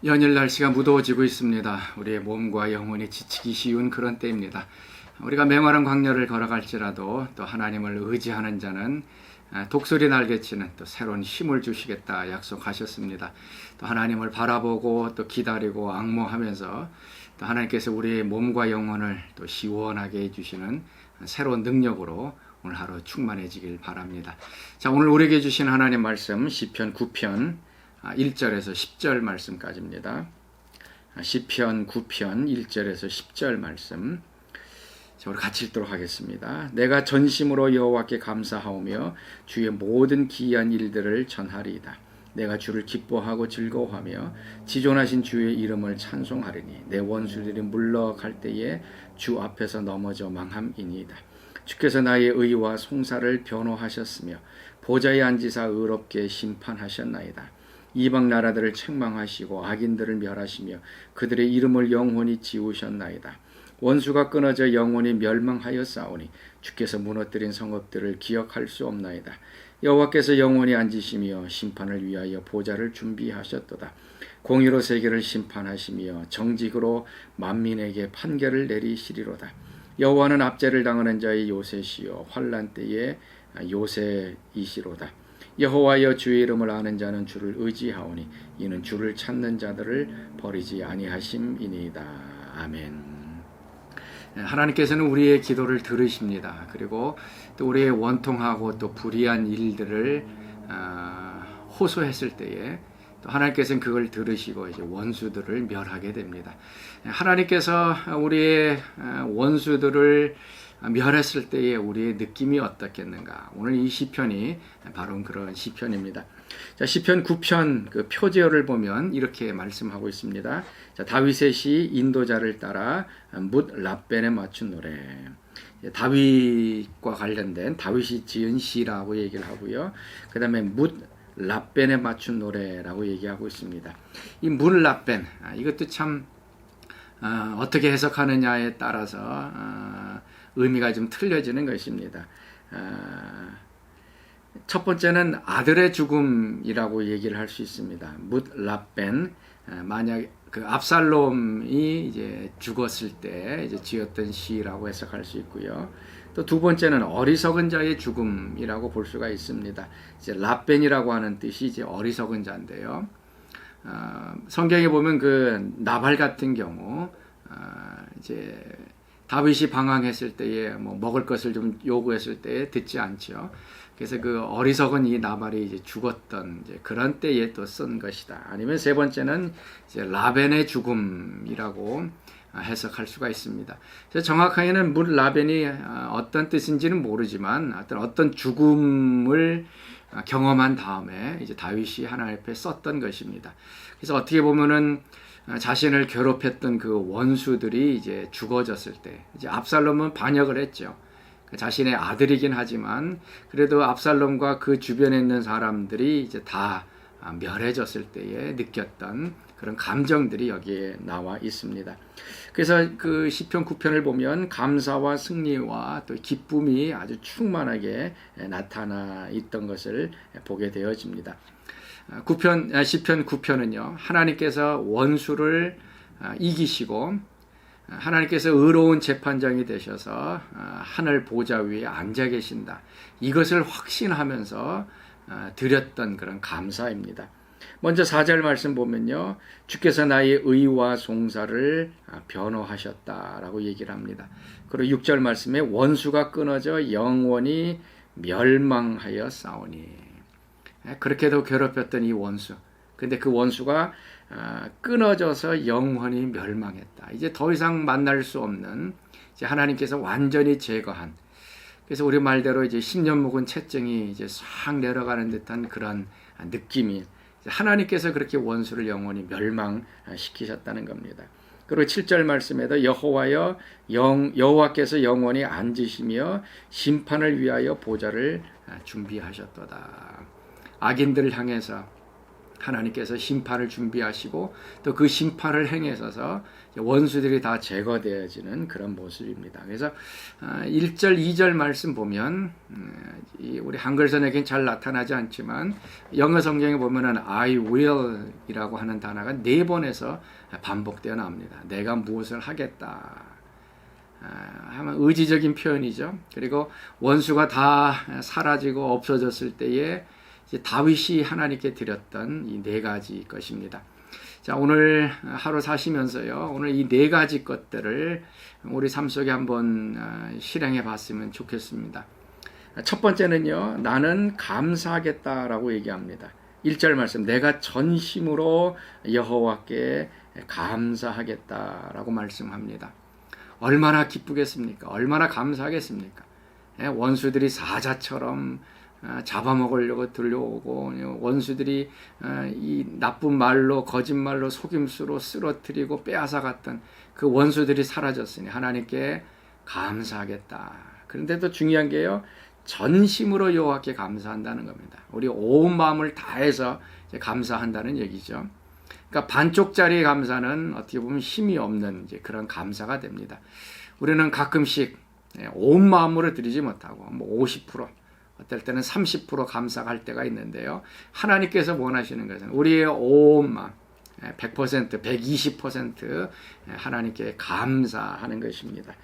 연일 날씨가 무더워지고 있습니다. 우리의 몸과 영혼이 지치기 쉬운 그런 때입니다. 우리가 맹활한 광야를 걸어갈지라도 또 하나님을 의지하는 자는 독수리 날개치는 또 새로운 힘을 주시겠다 약속하셨습니다. 또 하나님을 바라보고 또 기다리고 앙모하면서 또 하나님께서 우리의 몸과 영혼을 또 시원하게 해주시는 새로운 능력으로 오늘 하루 충만해지길 바랍니다. 자, 오늘 우리에게 주신 하나님 말씀 시편 9편 1절에서 10절 말씀까지입니다. 시편 9편 1절에서 10절 말씀. 자, 우리 같이 읽도록 하겠습니다. 내가 전심으로 여호와께 감사하오며 주의 모든 기이한 일들을 전하리이다. 내가 주를 기뻐하고 즐거워하며 지존하신 주의 이름을 찬송하리니 내 원수들이 물러갈 때에 주 앞에서 넘어져 망함이니이다. 주께서 나의 의와 송사를 변호하셨으며 보좌에 앉으사 의롭게 심판하셨나이다. 이방 나라들을 책망하시고 악인들을 멸하시며 그들의 이름을 영원히 지우셨나이다. 원수가 끊어져 영원히 멸망하였사오니 주께서 무너뜨린 성읍들을 기억할 수 없나이다. 여호와께서 영원히 앉으시며 심판을 위하여 보좌를 준비하셨도다. 공의로 세계를 심판하시며 정직으로 만민에게 판결을 내리시리로다. 여호와는 압제를 당하는 자의 요새시요 환난 때의 요새이시로다. 여호와여 주의 이름을 아는 자는 주를 의지하오니 이는 주를 찾는 자들을 버리지 아니하심이니이다. 아멘. 하나님께서는 우리의 기도를 들으십니다. 그리고 또 우리의 원통하고 또 불의한 일들을 호소했을 때에 또 하나님께서는 그걸 들으시고 이제 원수들을 멸하게 됩니다. 하나님께서 우리의 원수들을 멸했을 때의 우리의 느낌이 어떻겠는가? 오늘 이 시편이 바로 그런 시편입니다. 자, 시편 9편 그 표제어를 보면 이렇게 말씀하고 있습니다. 자, 다윗의 시 인도자를 따라 뭇 랍벤에 맞춘 노래. 다윗과 관련된 다윗이 지은 시라고 얘기를 하고요. 그 다음에 뭇 랍벤에 맞춘 노래라고 얘기하고 있습니다. 이 뭇 랍벤 이것도 참 어떻게 해석하느냐에 따라서 의미가 좀 틀려지는 것입니다. 첫 번째는 아들의 죽음이라고 얘기를 할 수 있습니다. 뭇 랍벤 만약 그 압살롬이 이제 죽었을 때 이제 지었던 시라고 해석할 수 있고요. 또 두 번째는 어리석은 자의 죽음이라고 볼 수가 있습니다. 이제 랍벤이라고 하는 뜻이 이제 어리석은 자인데요. 성경에 보면 그 나발 같은 경우 이제 다윗이 방황했을 때에 뭐 먹을 것을 좀 요구했을 때에 듣지 않죠. 그래서 그 어리석은 이 나발이 이제 죽었던 이제 그런 때에 또 쓴 것이다. 아니면 세 번째는 이제 라벤의 죽음이라고 해석할 수가 있습니다. 그래서 정확하게는 뭇 라벤이 어떤 뜻인지는 모르지만 어떤 죽음을 경험한 다음에 이제 다윗이 하나님 앞에 썼던 것입니다. 그래서 어떻게 보면은 자신을 괴롭혔던 그 원수들이 이제 죽어졌을 때, 이제 압살롬은 반역을 했죠. 자신의 아들이긴 하지만 그래도 압살롬과 그 주변에 있는 사람들이 이제 다 멸해졌을 때에 느꼈던 그런 감정들이 여기에 나와 있습니다. 그래서 그 시편 9편을 보면 감사와 승리와 또 기쁨이 아주 충만하게 나타나 있던 것을 보게 되어집니다. 시편 9편은요, 하나님께서 원수를 이기시고 하나님께서 의로운 재판장이 되셔서 하늘 보좌 위에 앉아 계신다. 이것을 확신하면서 드렸던 그런 감사입니다. 먼저 4절 말씀 보면요, 주께서 나의 의와 송사를 변호하셨다라고 얘기를 합니다. 그리고 6절 말씀에 원수가 끊어져 영원히 멸망하여 싸우니, 그렇게도 괴롭혔던 이 원수, 근데 그 원수가 끊어져서 영원히 멸망했다. 이제 더 이상 만날 수 없는, 이제 하나님께서 완전히 제거한, 그래서 우리 말대로 이제 10년 묵은 채증이 이제 싹 내려가는 듯한 그런 느낌이, 하나님께서 그렇게 원수를 영원히 멸망시키셨다는 겁니다. 그리고 7절 말씀에도 여호와께서 영원히 앉으시며 심판을 위하여 보좌를 준비하셨도다. 악인들을 향해서 하나님께서 심판을 준비하시고 또 그 심판을 행해서서 원수들이 다 제거되어지는 그런 모습입니다. 그래서 1절, 2절 말씀 보면 우리 한글 번역엔 잘 나타나지 않지만 영어 성경에 보면은 I will 이라고 하는 단어가 4번에서 반복되어 나옵니다. 내가 무엇을 하겠다. 하면 의지적인 표현이죠. 그리고 원수가 다 사라지고 없어졌을 때에 이제 다윗이 하나님께 드렸던 이 4가지 것입니다. 자, 오늘 하루 사시면서요, 오늘 이 4가지 것들을 우리 삶 속에 한번 실행해 봤으면 좋겠습니다. 첫 번째는요, 나는 감사하겠다라고 얘기합니다. 1절 말씀, 내가 전심으로 여호와께 감사하겠다라고 말씀합니다. 얼마나 기쁘겠습니까? 얼마나 감사하겠습니까? 원수들이 사자처럼 잡아먹으려고 들려오고 원수들이 이 나쁜 말로 거짓말로 속임수로 쓰러뜨리고 빼앗아갔던 그 원수들이 사라졌으니 하나님께 감사하겠다. 그런데 또 중요한 게요, 전심으로 여호와께 감사한다는 겁니다. 우리 온 마음을 다해서 감사한다는 얘기죠. 그러니까 반쪽짜리 감사는 어떻게 보면 힘이 없는 이제 그런 감사가 됩니다. 우리는 가끔씩 온 마음으로 드리지 못하고 50%, 어떨 때는 30% 감사할 때가 있는데요. 하나님께서 원하시는 것은 우리의 온 마음, 100%, 120% 하나님께 감사하는 것입니다.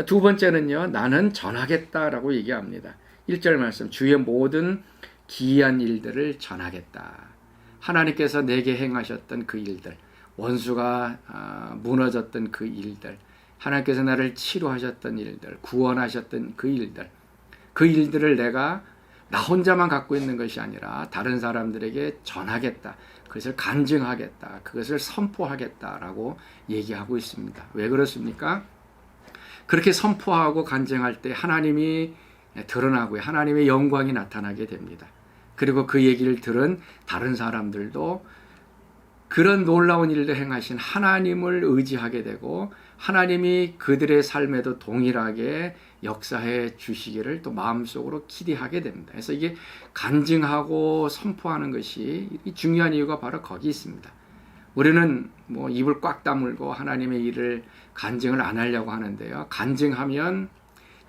두 번째는요, 나는 전하겠다라고 얘기합니다. 1절 말씀, 주의 모든 기이한 일들을 전하겠다. 하나님께서 내게 행하셨던 그 일들, 원수가 무너졌던 그 일들, 하나님께서 나를 치료하셨던 일들, 구원하셨던 그 일들을 내가 나 혼자만 갖고 있는 것이 아니라 다른 사람들에게 전하겠다. 그것을 간증하겠다. 그것을 선포하겠다라고 얘기하고 있습니다. 왜 그렇습니까? 그렇게 선포하고 간증할 때 하나님이 드러나고요. 하나님의 영광이 나타나게 됩니다. 그리고 그 얘기를 들은 다른 사람들도 그런 놀라운 일을 행하신 하나님을 의지하게 되고 하나님이 그들의 삶에도 동일하게 역사해 주시기를 또 마음속으로 기대하게 됩니다. 그래서 이게 간증하고 선포하는 것이 중요한 이유가 바로 거기 있습니다. 우리는 뭐 입을 꽉 다물고 하나님의 일을 간증을 안 하려고 하는데요. 간증하면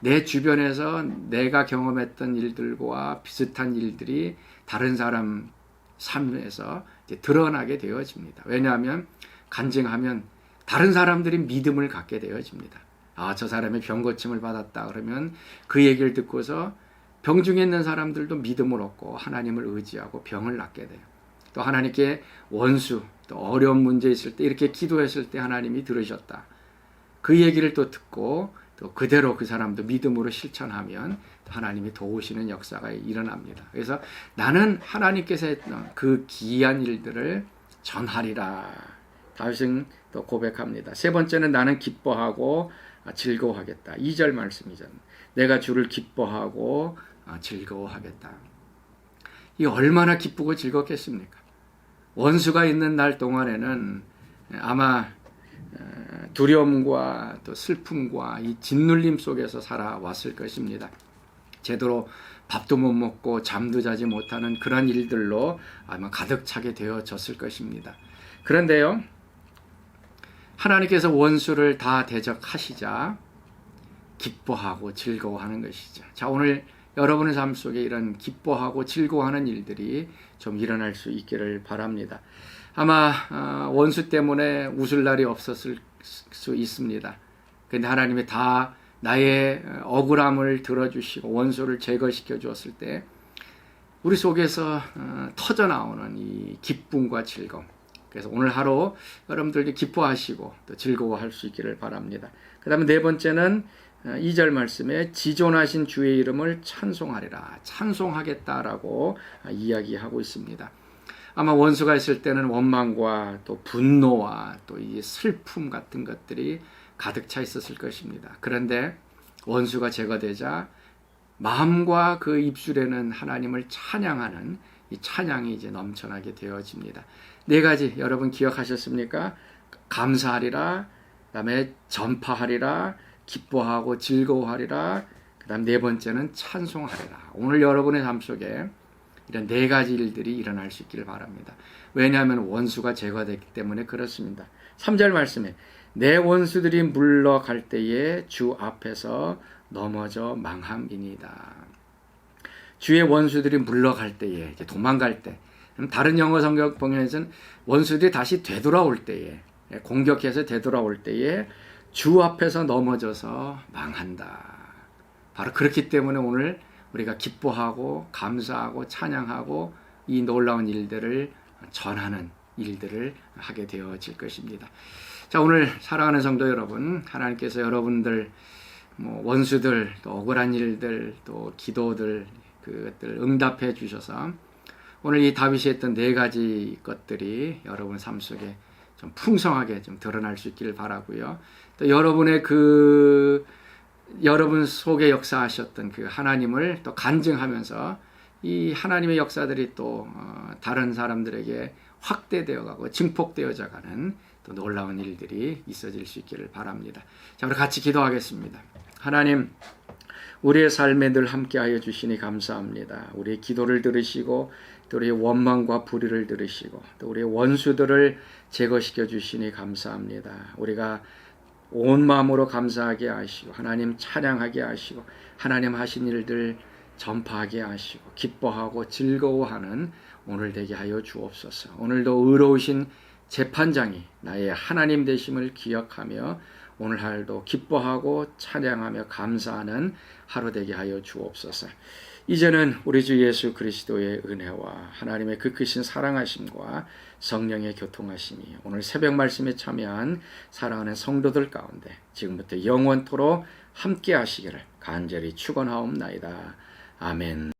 내 주변에서 내가 경험했던 일들과 비슷한 일들이 다른 사람 삶에서 이제 드러나게 되어집니다. 왜냐하면 간증하면 다른 사람들이 믿음을 갖게 되어집니다. 아, 저 사람이 병 고침을 받았다 그러면 그 얘기를 듣고서 병중에 있는 사람들도 믿음을 얻고 하나님을 의지하고 병을 낫게 돼요. 또 하나님께 원수, 또 어려운 문제 있을 때 이렇게 기도했을 때 하나님이 들으셨다. 그 얘기를 또 듣고 또 그대로 그 사람도 믿음으로 실천하면 하나님이 도우시는 역사가 일어납니다. 그래서 나는 하나님께서 했던 그 기이한 일들을 전하리라. 다윗은 또 고백합니다. 세 번째는 나는 기뻐하고 즐거워하겠다. 2절 말씀이죠. 내가 주를 기뻐하고 즐거워하겠다. 이 얼마나 기쁘고 즐겁겠습니까? 원수가 있는 날 동안에는 아마 두려움과 또 슬픔과 이 짓눌림 속에서 살아왔을 것입니다. 제대로 밥도 못 먹고 잠도 자지 못하는 그런 일들로 아마 가득 차게 되어졌을 것입니다. 그런데요, 하나님께서 원수를 다 대적하시자 기뻐하고 즐거워하는 것이죠. 자, 오늘 여러분의 삶 속에 이런 기뻐하고 즐거워하는 일들이 좀 일어날 수 있기를 바랍니다. 아마 원수 때문에 웃을 날이 없었을 수 있습니다. 그런데 하나님이 다 나의 억울함을 들어주시고 원수를 제거시켜 주었을 때 우리 속에서 터져나오는 이 기쁨과 즐거움. 그래서 오늘 하루 여러분들도 기뻐하시고 또 즐거워할 수 있기를 바랍니다. 그 다음에 네 번째는 2절 말씀에 지존하신 주의 이름을 찬송하리라. 찬송하겠다라고 이야기하고 있습니다. 아마 원수가 있을 때는 원망과 또 분노와 또 이 슬픔 같은 것들이 가득 차 있었을 것입니다. 그런데 원수가 제거되자 마음과 그 입술에는 하나님을 찬양하는 이 찬양이 이제 넘쳐나게 되어집니다. 네 가지 여러분 기억하셨습니까? 감사하리라, 그 다음에 전파하리라, 기뻐하고 즐거워하리라, 그 다음 네 번째는 찬송하리라. 오늘 여러분의 삶 속에 이런 네 가지 일들이 일어날 수 있기를 바랍니다. 왜냐하면 원수가 제거됐기 때문에 그렇습니다. 3절 말씀에 내 원수들이 물러갈 때에 주 앞에서 넘어져 망함이니이다. 주의 원수들이 물러갈 때에, 이제 도망갈 때, 다른 영어 성경 번역에서는 원수들이 다시 되돌아올 때에, 공격해서 되돌아올 때에 주 앞에서 넘어져서 망한다. 바로 그렇기 때문에 오늘 우리가 기뻐하고 감사하고 찬양하고 이 놀라운 일들을 전하는 일들을 하게 되어질 것입니다. 자, 오늘 사랑하는 성도 여러분, 하나님께서 여러분들 원수들, 또 억울한 일들, 또 기도들, 그것들 응답해 주셔서 오늘 이 다윗이 했던 4가지 것들이 여러분 삶 속에 좀 풍성하게 좀 드러날 수 있기를 바라고요. 또 여러분의 여러분 속에 역사하셨던 그 하나님을 또 간증하면서 이 하나님의 역사들이 또 다른 사람들에게 확대되어 가고 증폭되어져 가는 또 놀라운 일들이 있어질 수 있기를 바랍니다. 자, 우리 같이 기도하겠습니다. 하나님, 우리의 삶에 늘 함께하여 주시니 감사합니다. 우리의 기도를 들으시고 또 우리의 원망과 불의를 들으시고 또 우리의 원수들을 제거시켜 주시니 감사합니다. 우리가 온 마음으로 감사하게 하시고 하나님 찬양하게 하시고 하나님 하신 일들 전파하게 하시고 기뻐하고 즐거워하는 오늘 되게 하여 주옵소서. 오늘도 의로우신 재판장이 나의 하나님 되심을 기억하며 오늘 하루도 기뻐하고 찬양하며 감사하는 하루 되게 하여 주옵소서. 이제는 우리 주 예수 그리스도의 은혜와 하나님의 그 크신 사랑하심과 성령의 교통하심이 오늘 새벽 말씀에 참여한 사랑하는 성도들 가운데 지금부터 영원토록 함께 하시기를 간절히 축원하옵나이다. 아멘.